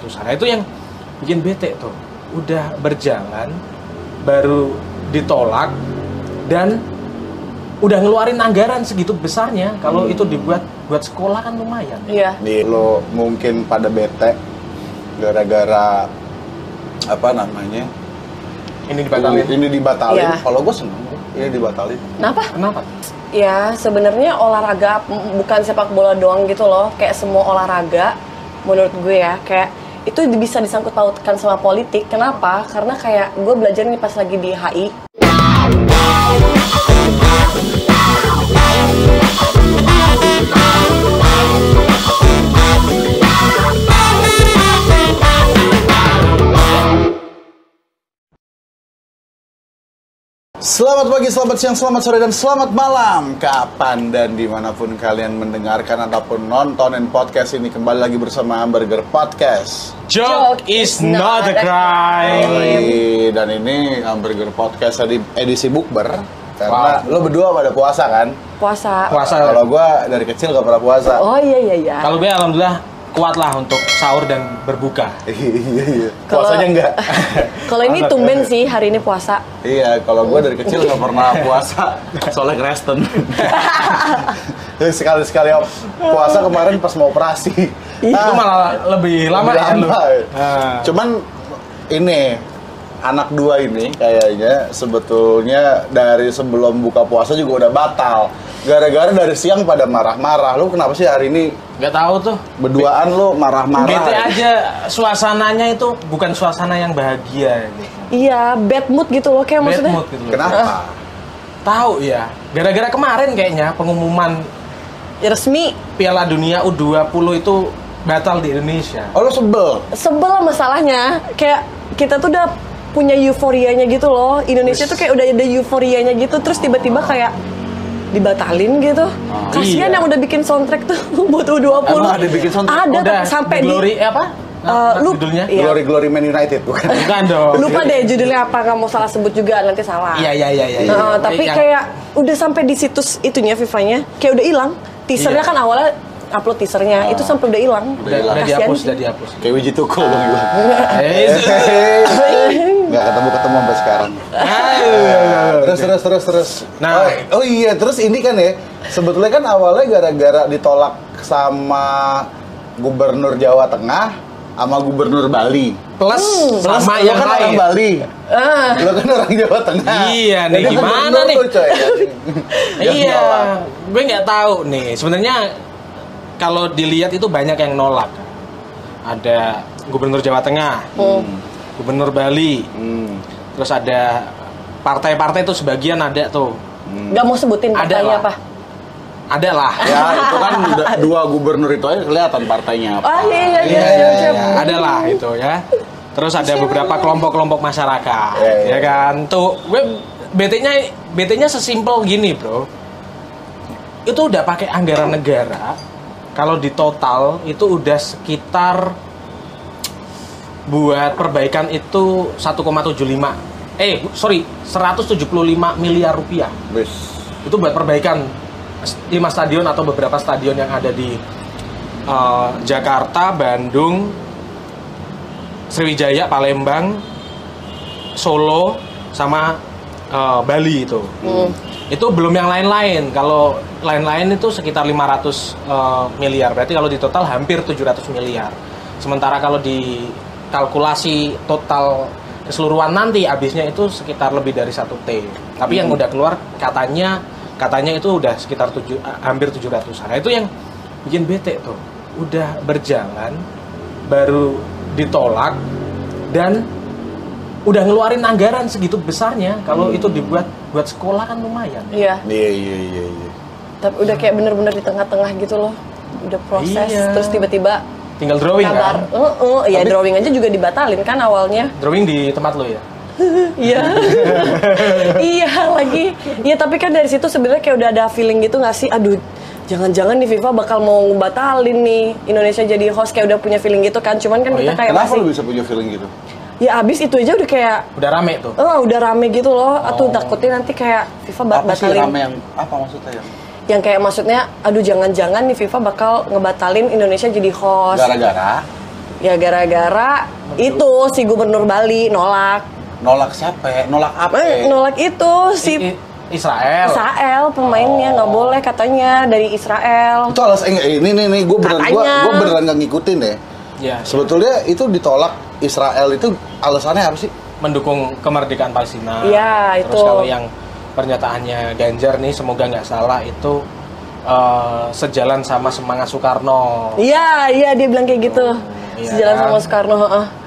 700-an. Nah, itu yang bikin bete tuh. Udah berjalan, baru ditolak, dan udah ngeluarin anggaran segitu besarnya. Kalau itu dibuat buat sekolah kan lumayan. Iya. Nih lo mungkin pada bete gara-gara apa namanya? Ini dibatalin. Ini dibatalin. Iya. Kalau gue seneng ini dibatalin. Kenapa? Ya sebenarnya olahraga bukan sepak bola doang gitu loh. Kayak semua olahraga menurut gue ya kayak itu bisa disangkut pautkan sama politik. Kenapa? Karena kayak gue belajar nih pas lagi di HI. Selamat pagi, selamat siang, selamat sore, dan selamat malam. Kapan dan dimanapun kalian mendengarkan ataupun nontonin podcast ini, kembali lagi bersama Hamburger Podcast. Joke is not a crime. Dan ini Hamburger Podcast edisi bukber. Karena lo berdua pada puasa kan? Puasa. Kalau gue dari kecil gak pernah puasa. Oh iya. Kalau gue alhamdulillah kuat lah untuk sahur dan berbuka. Iya. Puasanya enggak. Kalau ini tumben sih hari ini puasa. Iya, kalau gue dari kecil nggak pernah puasa, soalnya Kristen. Sekali-sekali puasa kemarin pas mau operasi. Itu malah lebih lama kan lu. Cuman ini anak dua ini kayaknya sebetulnya dari sebelum buka puasa juga udah batal. Gara-gara dari siang pada marah-marah. Lu kenapa sih hari ini? Gak tahu tuh. Berduaan lu marah-marah. Bete aja, suasananya itu bukan suasana yang bahagia. Iya, bad mood gitu loh kayak Bad maksudnya. mood gitu loh. Kenapa? Tahu ya, gara-gara kemarin kayaknya pengumuman Resmi. Piala Dunia U20 itu batal di Indonesia. Oh, lu sebel? Sebel masalahnya kayak kita tuh udah punya euforianya gitu loh. Indonesia tuh kayak udah ada euforianya gitu, terus tiba-tiba kayak dibatalin gitu. Kasihan iya. yang udah bikin soundtrack tuh buat U20. Emang ada bikin soundtrack? Ada Udah, sampai Glory apa? Judulnya? Iya. Glory Man United bukan? Bukan dong. Lupa deh judulnya apa, nggak mau salah sebut juga nanti salah. Iya. Tapi kayak udah sampai di situs itunya FIFA-nya kayak udah hilang. Teasernya Iya. kan awalnya upload teasernya itu sampai udah hilang. udah Kasihan dihapus, sih. udah dihapus. Kayak Wiji Tukul dong gua. Eh, Nggak ketemu sampai sekarang. Terus. Nah. Oh iya, terus ini kan ya, sebetulnya kan awalnya gara-gara ditolak sama Gubernur Jawa Tengah sama Gubernur Bali. plus sama lo yang kan orang lain. Bali. Lo kan orang Jawa Tengah. Iya nih, Jadi gimana gubernur nih? tuh, coy. Yang Iya, nolak. gue nggak tahu nih. Sebenarnya kalau dilihat itu banyak yang nolak. Ada Gubernur Jawa Tengah, Gubernur Bali, terus ada partai-partai tuh sebagian ada tuh. Nggak mau sebutin Ada partainya lah. apa. Ada lah. Ya, itu kan dua gubernur itu aja kelihatan partainya apa. Oh iya. Iya, ada lah itu ya. Terus ada beberapa kelompok-kelompok masyarakat, Iya. ya kan. Tuh, gue BT-nya sesimpel gini, bro. Itu udah pakai anggaran negara. Kalau di total itu udah sekitar buat perbaikan itu 1,75. 175 miliar rupiah. Wis. Itu buat perbaikan 5 stadion atau beberapa stadion yang ada di Jakarta, Bandung, Sriwijaya, Palembang, Solo, sama Bali itu. Itu belum yang lain-lain. Kalau lain-lain itu sekitar 500 miliar. Berarti kalau di total hampir 700 miliar. Sementara kalau di kalkulasi total keseluruhan nanti habisnya itu sekitar lebih dari 1 T. Tapi yang udah keluar katanya itu udah sekitar hampir 700-an. Nah, itu yang bikin bete tuh. Udah berjalan, baru ditolak, dan udah ngeluarin anggaran segitu besarnya. Kalau itu dibuat buat sekolah kan lumayan. Iya. Iya. Tapi udah kayak bener-bener di tengah-tengah gitu loh. Udah proses, Iya. terus tiba-tiba Tinggal drawing kabar. kan? Ya drawing aja juga dibatalin kan awalnya. Drawing di tempat lo ya? Iya. Iya lagi. Iya tapi kan dari situ sebenarnya kayak udah ada feeling gitu nggak sih? Aduh, jangan-jangan nih FIFA bakal mau ngebatalin nih Indonesia jadi host, kayak udah punya feeling gitu kan. Cuman kan Oh kita iya? kayak Kenapa masih lu bisa punya feeling gitu? ya abis itu aja udah kayak Udah rame tuh. udah rame gitu loh. Atuh takutnya nanti kayak FIFA Apa sih batalin. rame yang apa maksudnya yang? Yang kayak maksudnya aduh jangan-jangan nih FIFA bakal ngebatalin Indonesia jadi host. Gara-gara Ya gara-gara itu si gubernur Bali nolak. Nolak siapa ya? Nolak apa? Nolak itu si Israel. Israel pemainnya nggak boleh katanya dari Israel. Itu ini gue beneran nggak ngikutin ya. Ya, Sebetulnya itu ditolak Israel itu alasannya apa sih? mendukung kemerdekaan Palestina. Iya, Terus itu. kalau yang pernyataannya Ganjar nih, semoga nggak salah, itu sejalan sama semangat Soekarno. Iya dia bilang kayak gitu. Iya Sejalan kan? sama Soekarno.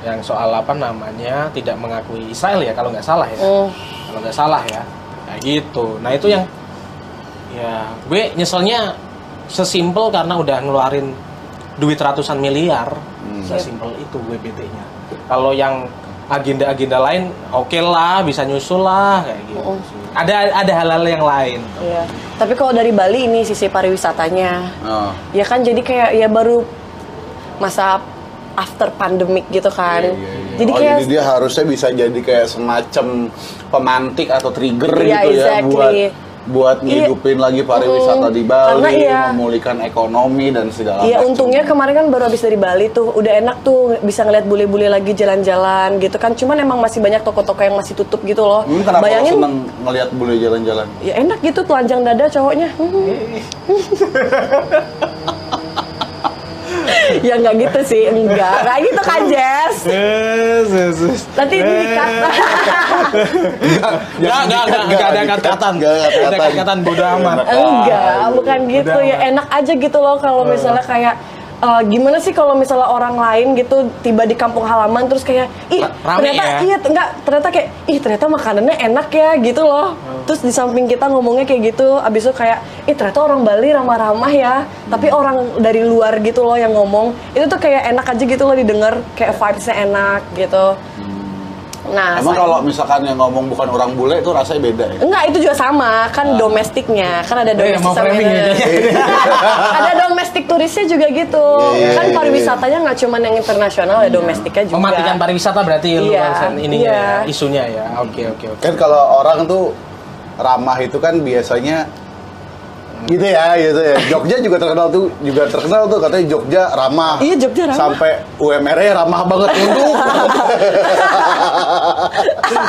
Yang soal apa namanya, tidak mengakui Israel ya, kalau nggak salah ya. Kalau nggak salah ya, kayak gitu. Nah itu yang, ya gue nyeselnya sesimpel karena udah ngeluarin duit ratusan miliar, sesimpel itu gue BT-nya. Kalau yang agenda-agenda lain, oke lah, bisa nyusul lah kayak gitu. Sih. Ada hal-hal yang lain. Iya. Tapi kalau dari Bali ini sisi pariwisatanya, ya kan jadi kayak ya baru masa after pandemic gitu kan. Jadi kayak jadi dia harusnya bisa jadi kayak semacam pemantik atau trigger Iya, gitu ya exactly. buat ngidupin lagi pariwisata di Karena Bali, iya. memulihkan ekonomi dan segala Iya, macam. untungnya kemarin kan baru habis dari Bali tuh, udah enak tuh bisa ngeliat bule-bule lagi jalan-jalan gitu kan. Cuman emang masih banyak toko-toko yang masih tutup gitu loh. Kenapa Bayangin, lo seneng ngelihat bule jalan-jalan? ya enak gitu telanjang dada cowoknya. Ya nggak gitu sih, enggak gitu kan Jess. Nanti ini dikat. Nggak ada kata-katan. Nggak ada kata-katan, bodo amat. Enggak, bukan gitu Udah, ya. Enak aja gitu loh kalau misalnya kayak gimana sih kalau misalnya orang lain gitu tiba di kampung halaman terus kayak Rame ternyata ya? iya enggak ternyata kayak ternyata makanannya enak ya gitu loh. Terus di samping kita ngomongnya kayak gitu, abis itu kayak ternyata orang Bali ramah-ramah ya. Tapi orang dari luar gitu loh yang ngomong, itu tuh kayak enak aja gitu loh didengar, kayak vibes-nya enak gitu. Nah, Emang kalau misalkan yang ngomong bukan orang bule itu rasanya beda ya? enggak, itu juga sama, kan domestiknya, kan ada domestik mau sama framing ya, ada domestik turisnya juga gitu. Kan pariwisatanya nggak cuma yang internasional, ada domestiknya juga. Mematikan pariwisata berarti lu Iya, ininya iya. ya, isunya ya. Oke. Kan kalau orang tuh ramah itu kan biasanya gitu ya. Jogja juga terkenal tuh katanya Jogja ramah. Iya, Jogja ramah. Sampai UMR-nya ramah banget nunduk.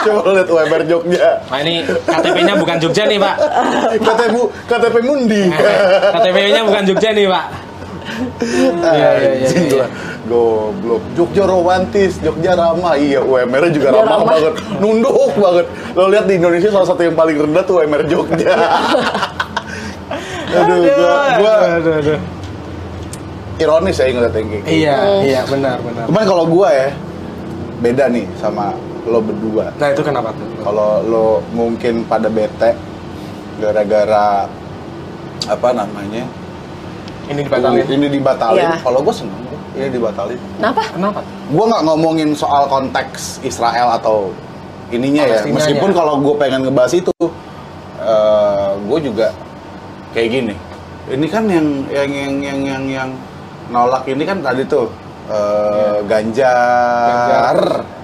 Coba lihat UMR Jogja. Nah ini KTP-nya bukan Jogja nih Pak. KTP Mundi. KTP-nya bukan Jogja nih Pak. Anjing lah. Goblok. Jogja romantis, Jogja ramah. Iya, UMR-nya juga Jogja ramah ramah. banget. Nunduk banget. Lo lihat di Indonesia salah satu yang paling rendah tuh UMR Jogja. Gua ironis ya ngeliat yang kayak gitu. Iya benar. Cuman kalau gua ya beda nih sama lo berdua. Nah itu kenapa tuh? Kalau lo mungkin pada bete gara-gara apa namanya? Ini dibatalin. Ini dibatalin. Iya. Kalau gua seneng ini dibatalin. Kenapa? Gua nggak ngomongin soal konteks Israel atau ininya ya. Palestinanya. Meskipun kalau gua pengen ngebahas itu, gua juga kayak gini. Ini kan yang nolak ini kan tadi tuh Ganjar.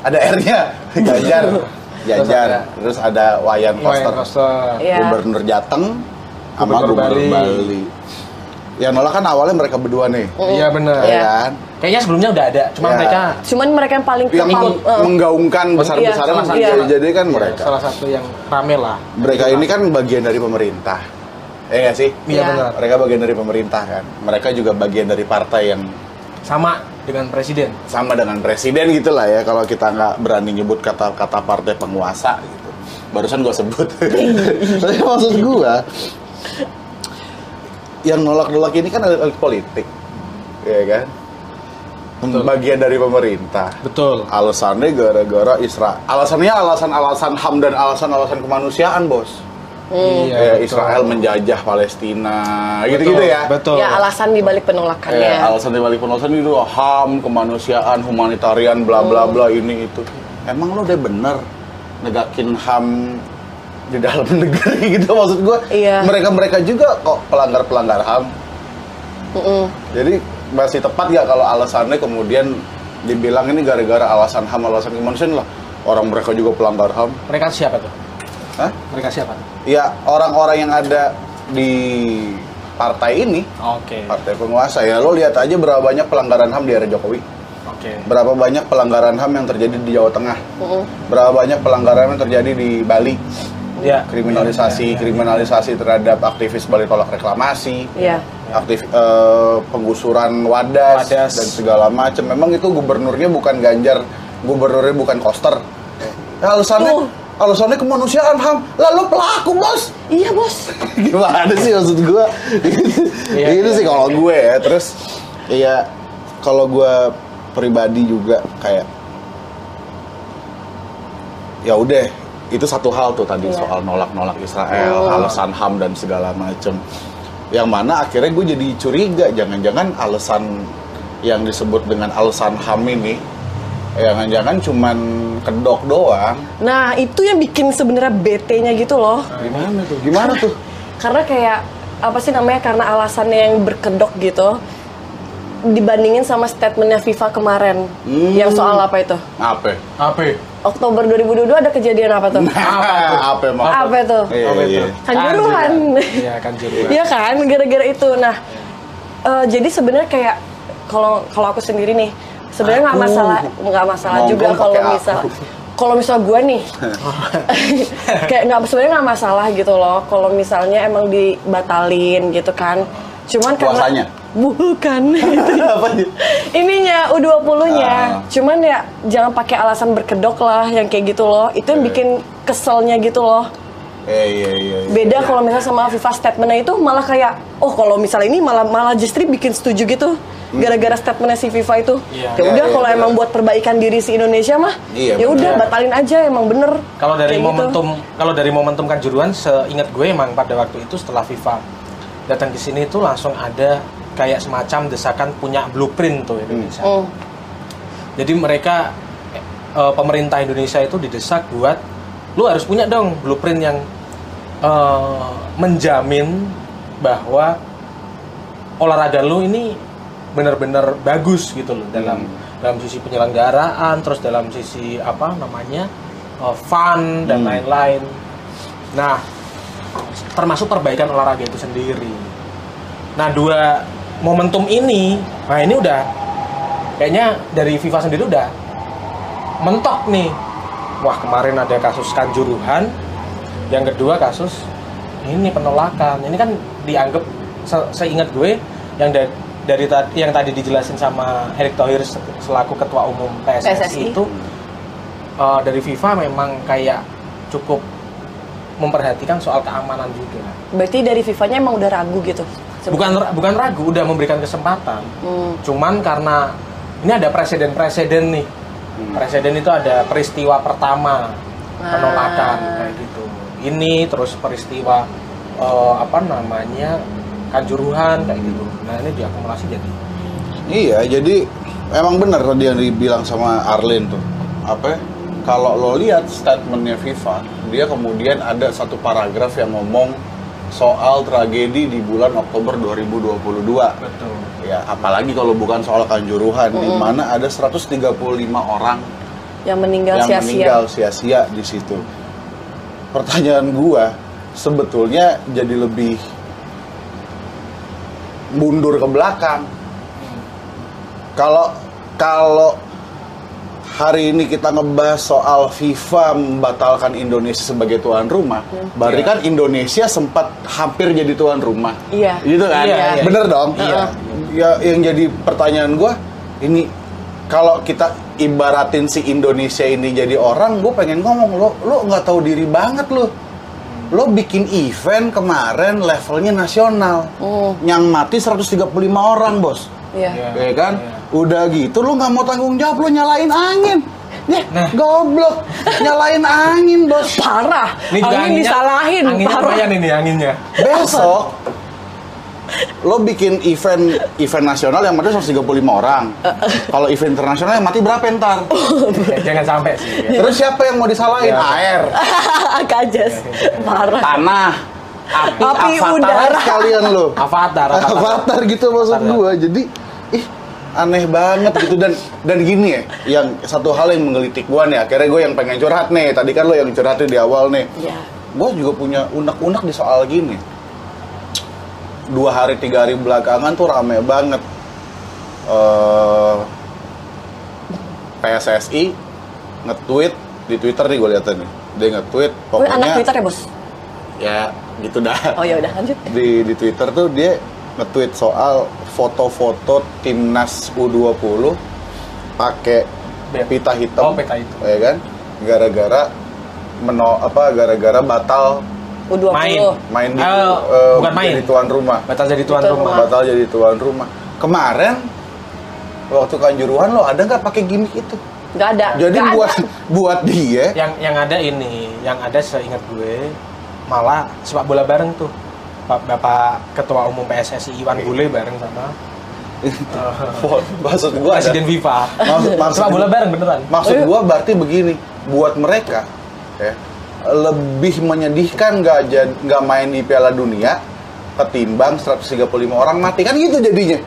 Ada R-nya. Ganjar. Terus ada Wayan Koster. Iya. Gubernur Jateng sama Gubernur Gubernur Bali. Bali. Yang nolak kan awalnya mereka berdua nih. Iya benar. Ya Iya. kan? Kayaknya sebelumnya udah ada, cuma Iya. mereka Cuman mereka yang paling Yang menggaungkan besar-besaran Iya. jadi kan mereka. salah satu yang rame lah. Mereka ini kan bagian dari pemerintah. Ya nggak sih? Iya Iya. benar. Mereka bagian dari pemerintah kan. Mereka juga bagian dari partai yang Sama dengan presiden. sama dengan presiden gitu lah ya. Kalau kita nggak berani nyebut kata-kata partai penguasa gitu. Barusan gue sebut. Tapi maksud gue, yang nolak-nolak ini kan elit politik. Ya kan? Betul. Bagian dari pemerintah. Betul. Alasannya gara-gara Israel. Alasannya alasan-alasan HAM dan alasan-alasan kemanusiaan, Bos. Iya, Kayak betul. Israel menjajah Palestina, gitu-gitu ya. Betul. Ya alasan dibalik penolakannya. Alasan dibalik penolakan itu HAM, kemanusiaan, humanitarian, bla bla bla ini itu. Emang lo udah bener negakin HAM di dalam negeri gitu maksud gue? Iya. Mereka juga kok pelanggar HAM. Jadi masih tepat nggak kalau alasannya kemudian dibilang ini gara-gara alasan HAM, alasan kemanusiaan lah. Orang mereka juga pelanggar HAM. Mereka siapa tuh? Hah? Mereka siapa? Ya orang-orang yang ada di partai ini, Oke. partai penguasa ya, lo lihat aja berapa banyak pelanggaran HAM di era Jokowi. Oke. Berapa banyak pelanggaran HAM yang terjadi di Jawa Tengah? Berapa banyak pelanggaran yang terjadi di Bali? Ya. Kriminalisasi terhadap aktivis Bali tolak reklamasi. Iya. Penggusuran Wadas dan segala macam. Memang itu gubernurnya bukan Ganjar, gubernurnya bukan Koster. Alasannya kemanusiaan HAM. Lalu pelaku, Bos. Iya, Bos. Gimana sih maksud gue? Gitu sih kalau gue ya. Terus iya kalau gue pribadi juga kayak ya udah itu satu hal tuh tadi soal nolak Israel, alasan HAM dan segala macem. Yang mana akhirnya gue jadi curiga jangan-jangan alasan yang disebut dengan alasan HAM ini jangan-jangan cuman kedok doang. Nah, itu yang bikin sebenarnya bete-nya gitu loh. Gimana tuh? Karena kayak apa sih namanya, karena alasannya yang berkedok gitu dibandingin sama statementnya FIFA kemarin yang soal apa itu? Apa? Oktober 2022 ada kejadian apa tuh? Apa itu? Iya. Kanjuruhan. Iya, Kanjuruhan. Iya kan, gara-gara itu. Nah, jadi sebenarnya kayak kalau aku sendiri nih, sebenarnya nggak masalah juga kalau misal gue nih kayak sebenarnya nggak masalah gitu loh kalau misalnya emang dibatalin gitu kan. Cuman puasanya? Bukan. Apa sih? Ininya U20-nya. Cuman ya jangan pakai alasan berkedok lah yang kayak gitu loh. Itu yang bikin keselnya gitu loh. Iya. Beda kalau misalnya sama FIFA statementnya itu malah kayak kalau misalnya ini malah justru bikin setuju gitu. Gara-gara statementnya si FIFA itu. Ya udah kalau emang buat perbaikan diri si Indonesia mah ya udah batalin aja, emang bener. Kalau dari momentum Kanjuruhan, seingat gue emang pada waktu itu setelah FIFA datang ke sini itu langsung ada kayak semacam desakan punya blueprint tuh Indonesia. Jadi mereka pemerintah Indonesia itu didesak buat lu harus punya dong blueprint yang menjamin bahwa olahraga lu ini benar-benar bagus gitu loh dalam sisi penyelenggaraan, terus dalam sisi fun dan lain-lain. Nah, termasuk perbaikan olahraga itu sendiri. Nah, dua momentum ini, ini udah kayaknya dari FIFA sendiri udah mentok nih. Wah, kemarin ada kasus Kanjuruhan, yang kedua kasus ini penolakan. Ini kan dianggap, seingat gue, yang tadi dijelasin sama Erick Thohir selaku ketua umum PSSI itu dari FIFA memang kayak cukup memperhatikan soal keamanan juga. Berarti dari FIFA-nya emang udah ragu gitu? Bukan ragu, udah memberikan kesempatan. Cuman karena ini ada presiden nih. Presiden itu ada peristiwa pertama penolakan kayak gitu. Ini terus peristiwa Kanjuruhan kayak gitu. Nah, ini diakumulasi jadi. Iya, jadi emang benar tadi yang dibilang sama Arlin tuh. Kalau lo lihat statementnya FIFA, dia kemudian ada satu paragraf yang ngomong soal tragedi di bulan Oktober 2022. Betul. Ya, apalagi kalau bukan soal Kanjuruhan, di mana ada 135 orang yang meninggal sia-sia di situ. Pertanyaan gua sebetulnya jadi lebih mundur ke belakang. Kalau hari ini kita ngebahas soal FIFA membatalkan Indonesia sebagai tuan rumah, berarti kan Indonesia sempat hampir jadi tuan rumah. Iya. Gitu kan? Iya. Bener dong? Iya. Ya, yang jadi pertanyaan gue, ini kalau kita ibaratin si Indonesia ini jadi orang, gue pengen ngomong, lo nggak tahu diri banget lo. Lo bikin event kemarin levelnya nasional, yang mati 135 orang, Bos. Iya. Ya kan? Udah gitu lo nggak mau tanggung jawab, lo nyalain angin. Goblok. Nyalain angin, Bos. Parah. Ini angin disalahin. Anginnya parah. lumayan ini anginnya. Besok lo bikin event nasional yang mati 135 orang. Kalau event internasional yang mati berapa ntar? Jangan sampai sih. Terus siapa yang mau disalahin? Air, Kajes. Parah. tanah, api udara. sekalian lo. Avatar gitu maksud gua. Jadi aneh banget gitu dan gini ya, yang satu hal yang menggelitik gua nih, akhirnya gue yang pengen curhat nih. Tadi kan lo yang curhatin di awal nih. Iya. Gue juga punya unek-unek di soal gini. 2 hari 3 hari belakangan tuh rame banget PSSI nge-tweet di Twitter nih, gue liatin nih. Dia nge-tweet Gue anak pokoknya Twitter ya, Bos? ya gitu dah. Oh ya udah lanjut. Di Twitter tuh dia nge-tweet soal foto-foto timnas U20 pakai pita hitam. Oh, pita hitam. Ya kan? Gara-gara gara-gara batal U20. main di bukan main. jadi tuan rumah. Batal jadi tuan Tuan rumah. rumah. Batal jadi tuan rumah. Kemarin waktu Kanjuruhan lo ada nggak pakai gimmick itu? Nggak ada. Jadi nggak buat ada. buat dia Yang ada ini, yang ada seingat gue malah sepak bola bareng tuh. Bapak Ketua Umum PSSI Iwan Bule bareng sama maksud gua ada Presiden FIFA. maksud Sepak bola bareng beneran. maksud gua berarti begini, buat mereka ya lebih menyedihkan nggak main di Piala Dunia ketimbang 135 orang mati, kan gitu jadinya.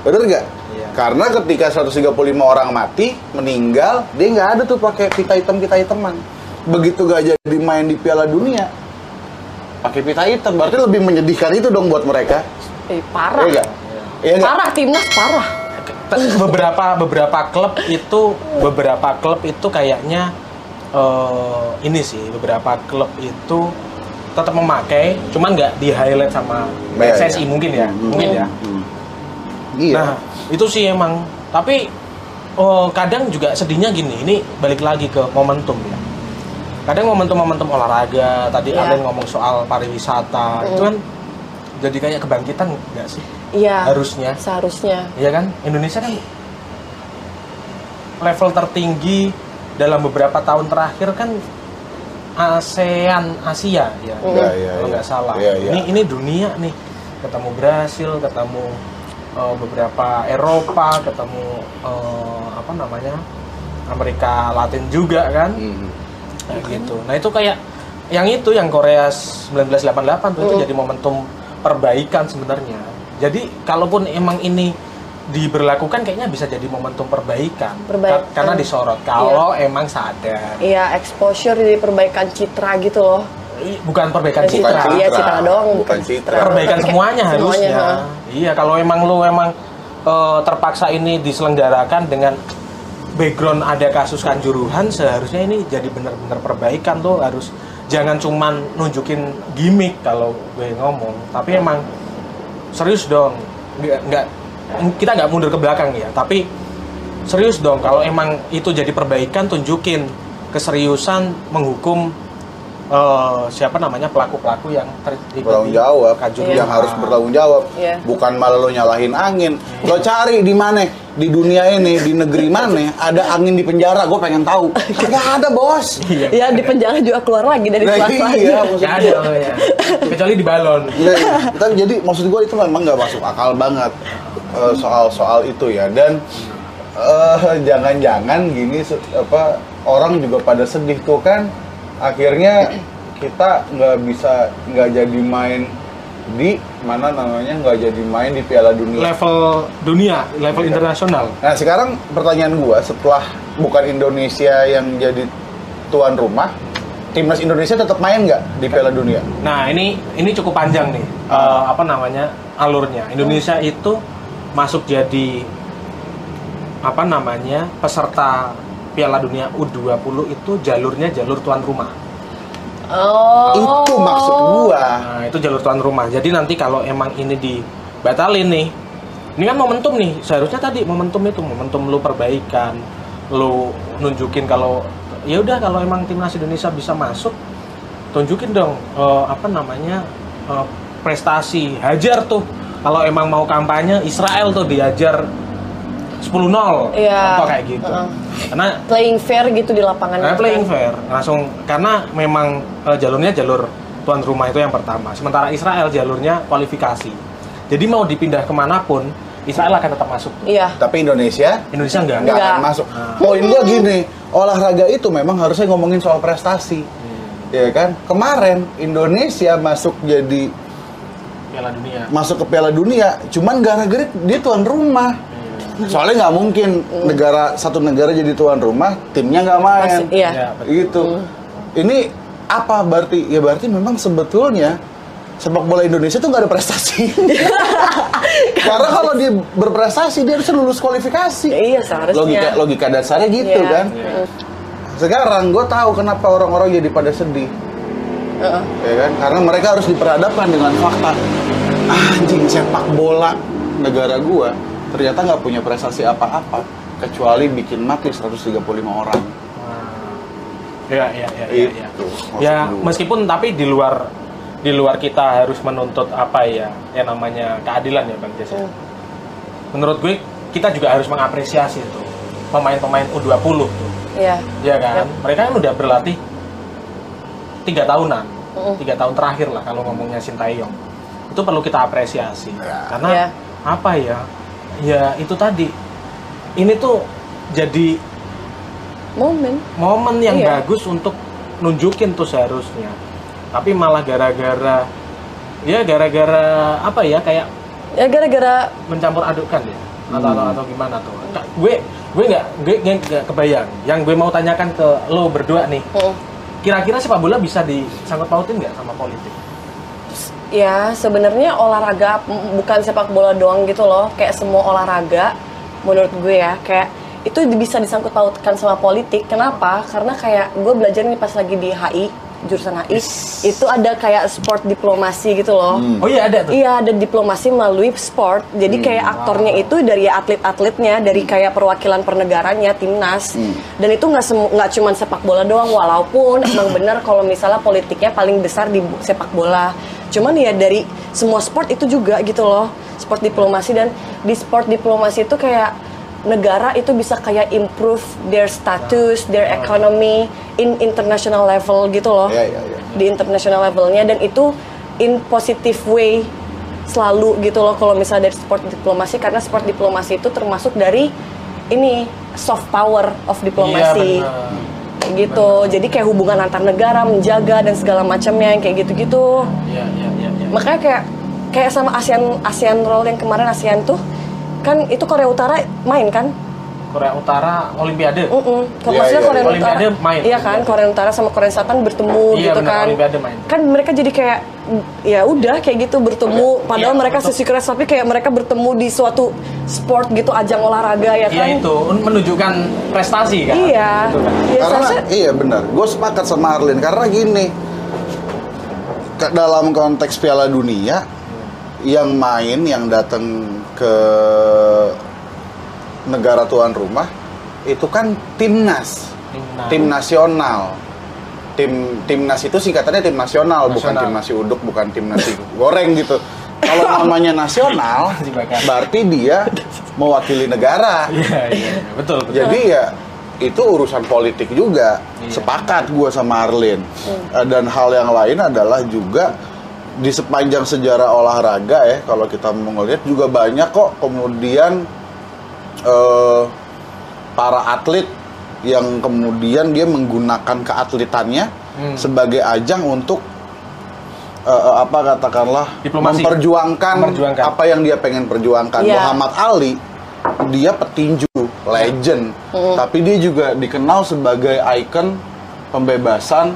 Bener nggak? Iya. Karena ketika 135 orang mati, meninggal, dia nggak ada tuh pakai pita hitaman. Begitu gak jadi main di Piala Dunia, pakai pita hitam, berarti lebih menyedihkan itu dong buat mereka. Parah. Iya nggak? Iya nggak? Parah, timnas parah. beberapa klub itu kayaknya ini sih, beberapa klub itu tetap memakai, cuman nggak di highlight sama PSSI Iya. mungkin ya, mungkin ya. Iya. Nah, itu sih emang. Tapi kadang juga sedihnya gini, ini balik lagi ke momentum ya. Kadang momentum olahraga, tadi Iya. Alen ngomong soal pariwisata, itu kan jadi kayak kebangkitan nggak sih? Iya. Harusnya. Seharusnya. Iya kan? Indonesia kan level tertinggi dalam beberapa tahun terakhir kan ASEAN Asia ya. Iya, Kalau nggak salah. Iya, iya. Ini dunia nih. Ketemu Brasil, ketemu beberapa Eropa, ketemu Amerika Latin juga kan. Kayak gitu. Nah, itu kayak yang Korea 1988 tuh itu jadi momentum perbaikan sebenarnya. Jadi kalaupun emang ini diberlakukan kayaknya bisa jadi momentum perbaikan. Karena disorot kalau emang sadar. Iya, exposure jadi perbaikan citra gitu loh. Bukan perbaikan Bukan citra. Iya, citra doang, bukan citra. Perbaikan Tapi semuanya kayak harusnya. semuanya, Iya, kalau emang terpaksa ini diselenggarakan dengan background ada kasus Kanjuruhan, seharusnya ini jadi benar-benar perbaikan tuh, harus jangan cuman nunjukin gimmick kalau gue ngomong, tapi emang serius dong. Kita nggak mundur ke belakang ya, tapi serius dong kalau emang itu jadi perbaikan, tunjukin keseriusan menghukum pelaku-pelaku yang terlibat Bertanggung jawab, Kanjuruhan. yang harus bertanggung jawab, Iya. bukan malah lo nyalahin angin. Lo cari di mana, di dunia ini, di negeri mana ada angin di penjara, gue pengen tahu. Nggak ada, bos. Iya. Ya di penjara juga keluar lagi dari Nah, kelas iya, lagi. maksud Nggak gue. ada ya. Kecuali di balon. Iya, tapi jadi maksud gue itu memang nggak masuk akal banget soal itu ya. Dan jangan-jangan gini orang juga pada sedih tuh kan, akhirnya kita nggak jadi main di nggak jadi main di Piala Dunia. Level internasional. Nah sekarang pertanyaan gua, setelah bukan Indonesia yang jadi tuan rumah, timnas Indonesia tetap main nggak di Piala Dunia? Nah, ini cukup panjang nih. Alurnya. Indonesia itu masuk jadi peserta Piala Dunia U20 itu jalurnya jalur tuan rumah. Oh. Itu maksud gua. Nah, itu jalur tuan rumah. Jadi nanti kalau emang ini dibatalin nih, ini kan momentum nih. Seharusnya tadi momentum lu perbaikan, lu nunjukin kalau ya udah kalau emang timnas Indonesia bisa masuk, tunjukin dong prestasi. Hajar tuh. Kalau emang mau kampanye, Israel tuh diajar 10-0. Iya. Contoh kayak gitu. Karena Playing fair gitu di lapangan. gitu playing kan. fair langsung, karena memang jalurnya jalur tuan rumah itu yang pertama, sementara Israel jalurnya kualifikasi, jadi mau dipindah kemanapun Israel akan tetap masuk. Iya. Tapi Indonesia Enggak. nggak akan masuk. Poin gua gini, olahraga itu memang harusnya ngomongin soal prestasi, ya kan? Kemarin Indonesia masuk ke Piala Dunia, cuman gara-gara dia tuan rumah. Soalnya nggak mungkin satu negara jadi tuan rumah, timnya nggak main. Iya. Ya, betul. Gitu. Ini apa berarti? Ya berarti memang sebetulnya sepak bola Indonesia tuh nggak ada prestasi. Karena kalau dia berprestasi dia harus lulus kualifikasi. Iya, seharusnya. Logika dasarnya gitu Iya. kan. Sekarang gue tahu kenapa orang-orang jadi pada sedih. Ya kan? Karena mereka harus diperhadapkan dengan fakta. Anjing, sepak bola negara gua ternyata nggak punya prestasi apa-apa kecuali bikin mati 135 orang. Ya. Itu, Ya, maksud gua. meskipun tapi di luar kita harus menuntut apa ya, yang namanya keadilan ya Bang Jess. Menurut gue kita juga harus mengapresiasi itu pemain-pemain U20 tuh. Iya. Iya kan? Mereka kan udah berlatih 3 tahunan. 3 tahun terakhir lah kalau ngomongnya Sintayong. Itu perlu kita apresiasi. Karena Iya. apa ya? Ya itu tadi. Ini tuh jadi momen yang Iya. bagus untuk nunjukin tuh seharusnya. Tapi malah gara-gara apa ya, kayak Ya gara-gara mencampur adukkan ya, atau gimana tuh. Gue nggak kebayang. Yang gue mau tanyakan ke lo berdua nih, kira-kira sepak bola bisa disangkut pautin nggak sama politik? ya sebenarnya olahraga bukan sepak bola doang gitu loh, kayak semua olahraga menurut gue ya, kayak itu bisa disangkut pautkan sama politik. Kenapa? Karena kayak gue belajar nih pas lagi di HI, jurusan HI, itu ada kayak sport diplomasi gitu loh. Oh iya, ada tuh. Iya, ada diplomasi melalui sport. Jadi kayak aktornya itu dari atlet-atletnya, dari kayak perwakilan pernegaranya, timnas. Dan itu nggak cuma sepak bola doang, walaupun emang benar kalau misalnya politiknya paling besar di sepak bola. Cuman ya dari semua sport itu juga gitu loh, sport diplomasi. Dan di sport diplomasi itu kayak negara itu bisa kayak improve their status, their economy in international level gitu loh. Iya. Di international levelnya, dan itu in positive way selalu gitu loh kalau misalnya dari sport diplomasi, karena sport diplomasi itu termasuk dari ini soft power of diplomasi. Iya, benar. Kayak gitu. Jadi kayak hubungan antar negara, menjaga dan segala macamnya yang kayak gitu-gitu. Iya. Makanya kayak sama ASEAN role yang kemarin ASEAN tuh kan itu Korea Utara main kan? Korea Utara Olimpiade. Maksudnya Korea Utara Olimpiade main. iya kan, Korea Utara sama Korea Selatan bertemu Iya, gitu benar, kan. Olimpiade main. Kan mereka jadi kayak ya udah kayak gitu bertemu, padahal Iya, mereka betul. sisi keras, tapi kayak mereka bertemu di suatu sport gitu, ajang olahraga ya kan. Iya, itu menunjukkan prestasi kan. Iya. Gitu kan. Iya, Karena seharusnya- iya benar, gue sepakat sama Arlin karena gini, dalam konteks Piala Dunia yang main, yang datang ke negara tuan rumah itu kan timnas, tim nasional. Timnas itu singkatannya tim nasional, bukan tim nasi uduk, bukan tim nasi goreng gitu. Kalau namanya nasional, Nasi bakar. berarti dia mewakili negara. Iya, betul. Jadi ya itu urusan politik juga. Iya. Sepakat gue sama Arlin. Dan hal yang lain adalah juga di sepanjang sejarah olahraga ya, kalau kita mau ngeliat juga banyak kok kemudian para atlet yang kemudian dia menggunakan keatletannya sebagai ajang untuk katakanlah Diplomasi. memperjuangkan apa yang dia pengen perjuangkan. Iya. Muhammad Ali dia petinju legend, tapi dia juga dikenal sebagai ikon pembebasan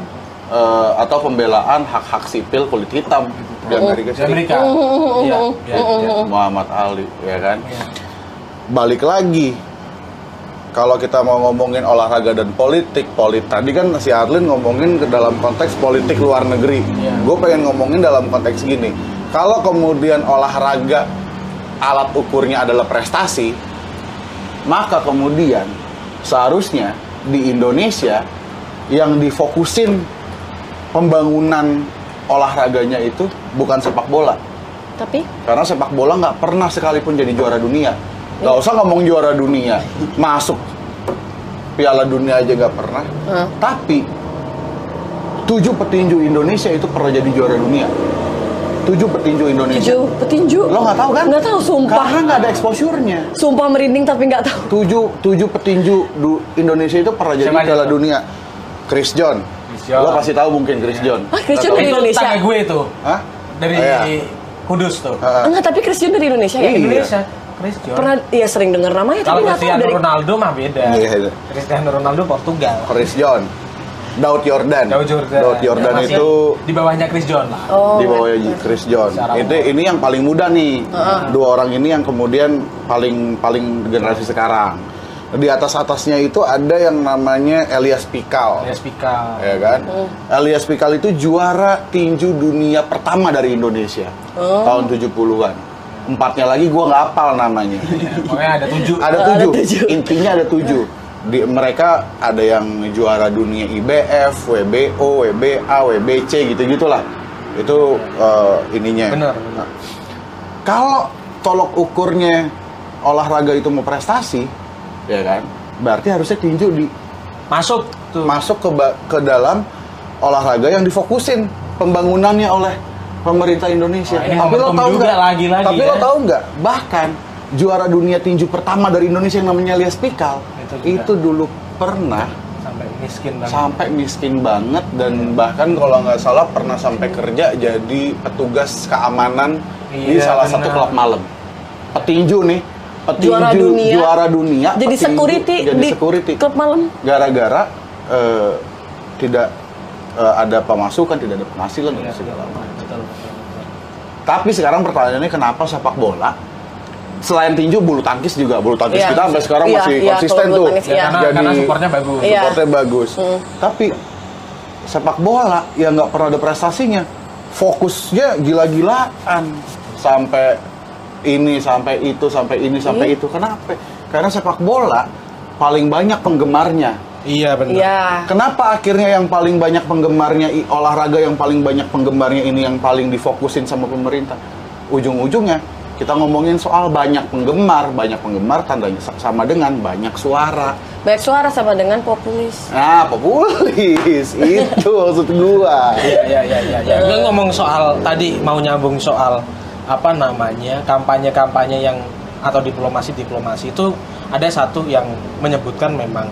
atau pembelaan hak-hak sipil kulit hitam di Amerika Di Serikat. Amerika. Iya. Muhammad Ali, ya kan? Iya. Balik lagi, kalau kita mau ngomongin olahraga dan politik, tadi kan si Arlin ngomongin ke dalam konteks politik luar negeri. Iya. Gue pengen ngomongin dalam konteks gini. Kalau kemudian olahraga alat ukurnya adalah prestasi, maka kemudian seharusnya di Indonesia yang difokusin pembangunan olahraganya itu bukan sepak bola. Tapi Karena sepak bola nggak pernah sekalipun jadi juara dunia. Nggak usah ngomong juara dunia, masuk Piala Dunia aja nggak pernah. Tapi 7 petinju Indonesia itu pernah jadi juara dunia. 7 petinju Indonesia. petinju. Lo nggak tahu kan? Nggak tahu, sumpah. Karena nggak ada exposure-nya. Sumpah merinding tapi nggak tahu. 7 petinju Indonesia itu pernah jadi Siapa aja Piala tuh? Dunia. Chris John. John. Lo pasti tahu mungkin Chris John. Ah, Chris John Nggak dari tahu? Indonesia. Tetangga gue itu. Hah? Dari Oh, iya. Kudus tuh. Enggak, tapi Christian dari Indonesia ya? Iya. Indonesia. Chris John. Pernah ya sering dengar namanya Kalau tapi nggak tahu Cristiano dari. Ronaldo mah beda. Iya, iya. Cristiano Ronaldo Portugal. Chris John. Daud Yordan. Daud Yordan Ya, masih itu di bawahnya Chris John lah. Oh, di bawahnya Chris John. Secara Ini yang paling muda nih. Dua orang ini yang kemudian paling generasi sekarang. Di atasnya itu ada yang namanya Elias Pikal. Elias Pikal. Ya kan? Elias Pikal itu juara tinju dunia pertama dari Indonesia tahun 70-an. Empatnya lagi gua nggak hafal namanya. Pokoknya ada 7. Ada tujuh. Intinya ada 7. Mereka ada yang juara dunia IBF, WBO, WBA, WBC gitu-gitulah. Itu ininya. Bener. Kalau tolok ukurnya olahraga itu mau prestasi, ya kan? Berarti harusnya tinju Masuk tuh. ke dalam olahraga yang difokusin pembangunannya oleh pemerintah Indonesia. Wah, ini Tapi lo momentum tahu juga nggak? lagi-lagi Tapi ya. lo tahu nggak? Bahkan juara dunia tinju pertama dari Indonesia yang namanya Elias Pikal Itu juga. dulu pernah Sampai miskin banget. sampai miskin banget dan bahkan kalau nggak salah pernah sampai kerja jadi petugas keamanan di Iya, salah benar. satu klub malam. Petinju nih, juara dunia, jadi petinju, security jadi di security. klub malam. Gara-gara tidak ada pemasukan, tidak ada penghasilan dan segala macam. Betul. Tapi sekarang pertanyaannya kenapa sepak bola selain tinju bulu tangkis juga Iya. kita sampai sekarang Iya, masih iya, konsisten kalau bulu tuh. tangkis, iya. Karena supportnya bagus. Iya. Supportnya bagus. Tapi sepak bola yang nggak pernah ada prestasinya, fokusnya gila-gilaan sampai ini, sampai itu, sampai ini, sampai itu. Kenapa? Karena sepak bola paling banyak penggemarnya. Iya benar. Iya. Kenapa akhirnya yang paling banyak penggemarnya, olahraga yang paling banyak penggemarnya ini yang paling difokusin sama pemerintah? Ujung-ujungnya kita ngomongin soal banyak penggemar tandanya sama dengan banyak suara. Banyak suara sama dengan populis. Nah, populis itu maksud gua. Iya. Gue ngomong soal tadi mau nyambung soal apa namanya kampanye-kampanye yang atau diplomasi itu ada satu yang menyebutkan memang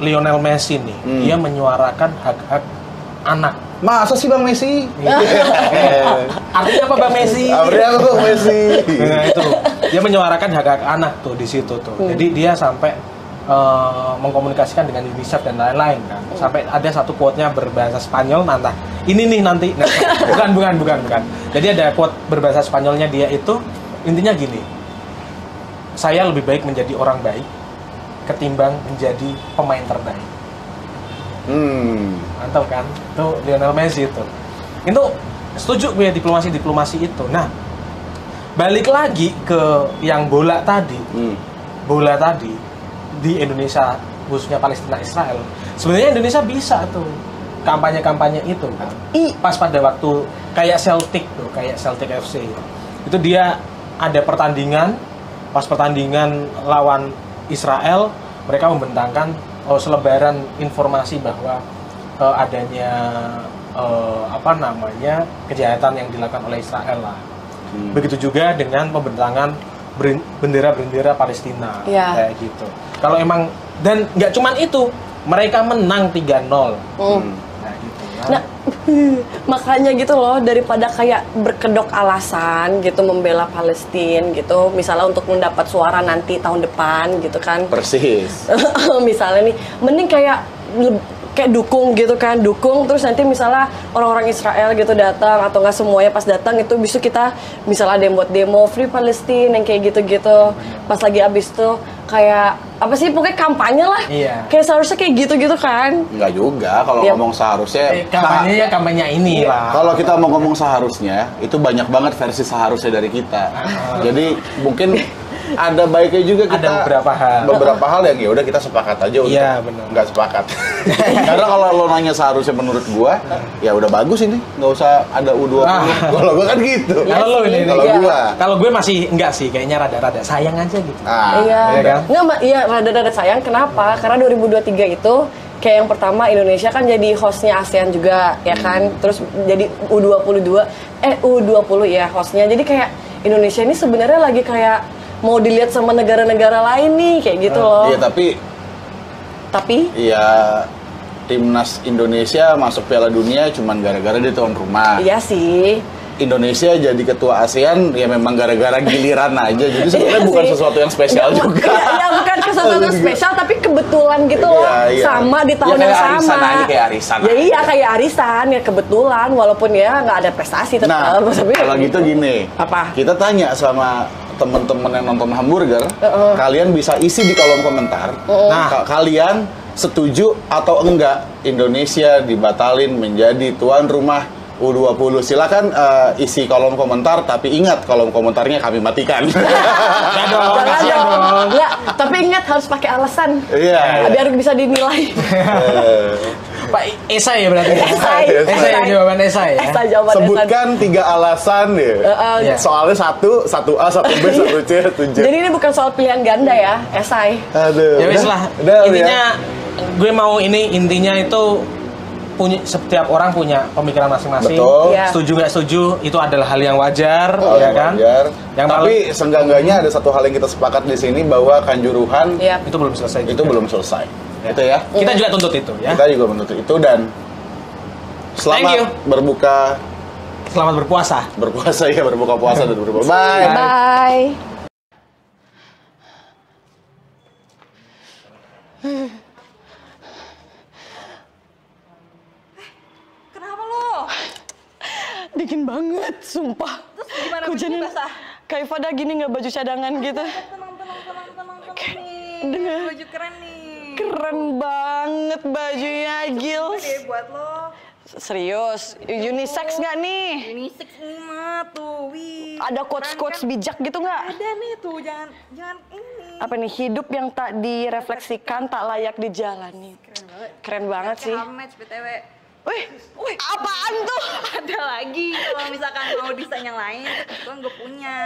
Lionel Messi nih dia menyuarakan hak-hak anak. Masa sih Bang Messi? Artinya apa Bang Messi? Artinya apa Bang Messi? Nah, itu dia menyuarakan hak-hak anak tuh di situ tuh. Jadi dia sampai mengkomunikasikan dengan UNICEF dan lain-lain kan. Sampai ada satu quote-nya berbahasa Spanyol nanti. Ini nih nanti. Nah, bukan. Jadi ada quote berbahasa Spanyolnya dia itu intinya gini. Saya lebih baik menjadi orang baik ketimbang menjadi pemain terbaik. Mantap kan? Itu Lionel Messi itu. Itu setuju gue diplomasi itu. Nah, balik lagi ke yang bola tadi. Bola tadi di Indonesia khususnya Palestina Israel. Sebenarnya Indonesia bisa tuh kampanye-kampanye itu kan. Pas pada waktu kayak Celtic FC. Itu dia ada pertandingan, pas pertandingan lawan Israel, mereka membentangkan selebaran informasi bahwa adanya kejahatan yang dilakukan oleh Israel lah. Begitu juga dengan pembentangan bendera-bendera Palestina kayak gitu. Kalau emang dan nggak cuman itu, mereka menang 3-0. Nah, gitu kan. Nah, makanya gitu loh, daripada kayak berkedok alasan gitu membela Palestina gitu, misalnya untuk mendapat suara nanti tahun depan gitu kan. Persis. Misalnya nih, mending kayak dukung gitu kan, dukung terus nanti misalnya orang-orang Israel gitu datang atau nggak semuanya pas datang itu bisa kita misalnya ada yang buat demo Free Palestine yang kayak gitu-gitu. Pas lagi abis tuh kayak apa sih pokoknya kampanye lah. Iya. Kayak seharusnya kayak gitu-gitu kan. Enggak juga kalau Iya. ngomong seharusnya. Kampanye ini lah. Kalau kita mau ngomong seharusnya, itu banyak banget versi seharusnya dari kita. Jadi mungkin ada baiknya juga kita. Ada beberapa hal yang ya udah kita sepakat aja untuk Iya, benar. nggak sepakat. Karena kalau lo nanya seharusnya menurut gua, ya udah bagus ini, nggak usah ada U20. Kalau gua kan gitu. Kalau lo ini, Kalau iya. gua. kalau gue masih enggak sih, kayaknya rada-rada sayang aja gitu. Iya. Iya kan? Iya, rada-rada sayang. Kenapa? Karena 2023 itu kayak yang pertama Indonesia kan jadi hostnya ASEAN juga, ya kan? Terus jadi U20 ya hostnya. Jadi kayak Indonesia ini sebenarnya lagi kayak mau dilihat sama negara-negara lain nih, kayak gitu loh. Iya tapi ya timnas Indonesia masuk Piala Dunia cuman gara-gara dia tuan rumah. Iya sih. Indonesia jadi ketua ASEAN ya memang gara-gara giliran aja. Jadi sebenarnya bukan sih. sesuatu yang spesial juga. Ya bukan sesuatu yang spesial, tapi kebetulan gitu loh. Iya. Sama di tahun Ya, yang kayak arisan sama. aja, kayak arisan Ya aja. iya kayak arisan ya kebetulan, walaupun ya nggak ada prestasi tetap. Nah, Tapi kalau gitu gini. Apa? Kita tanya sama teman-teman yang nonton Hamburger, kalian bisa isi di kolom komentar. Nah, kalian setuju atau enggak Indonesia dibatalin menjadi tuan rumah U20? Silakan isi kolom komentar, tapi ingat kolom komentarnya kami matikan. Enggak dong, Jangan kasihan dong. dong. Nggak, tapi ingat harus pakai alasan. Iya. Biar bisa dinilai. Pak esai ya berarti. Esai. Esai jawaban esai ya. Esai jawaban esai. Sebutkan 3 alasan ya. Iya. Soalnya 1 A, 1 B, 1 C, 1 J. Jadi ini bukan soal pilihan ganda ya, esai. Aduh. Ya wis lah. Udah, Intinya gue mau intinya itu punya, setiap orang punya pemikiran masing-masing. Betul. Iya. Setuju nggak setuju itu adalah hal yang wajar, Oh, ya kan? wajar. Yang Tapi seenggaknya ada satu hal yang kita sepakat di sini bahwa Kanjuruhan Iya. itu belum selesai. itu juga. belum selesai. Itu ya. Kita juga tuntut itu ya. Kita juga menuntut itu dan Thank you. selamat berbuka Selamat berpuasa. ya berbuka puasa dan berbuka. Bye. Bye. Kenapa lo? Dingin banget, sumpah. Terus gimana Hujannya bajunya basah? kayak pada gini nggak baju cadangan gitu. Tenang nih. Dengan- Baju keren nih. Keren banget bajunya, Gil. Deh buat lo. Serius, unisex nggak nih? Unisex nih mah tuh, wih. Ada Keren quotes-quotes kan? bijak gitu nggak? Ada nih tuh, jangan ini. Apa nih, hidup yang tak direfleksikan tak layak dijalani. Keren banget sih. Match BTW. Wih, apaan tuh? Ada lagi kalau misalkan mau desain yang lain, kebetulan gue punya.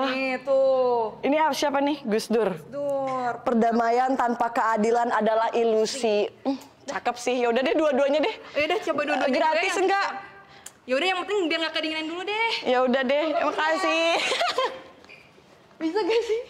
Nih tuh. Ini siapa nih? Gus Dur. Dur. Perdamaian tanpa keadilan adalah ilusi. Cakep sih. Yaudah deh dua-duanya deh. Udah coba dua-duanya juga Gratis yang- enggak? Yaudah yang penting biar nggak kedinginan dulu deh. Ya udah deh. Makasih. Bisa gak sih?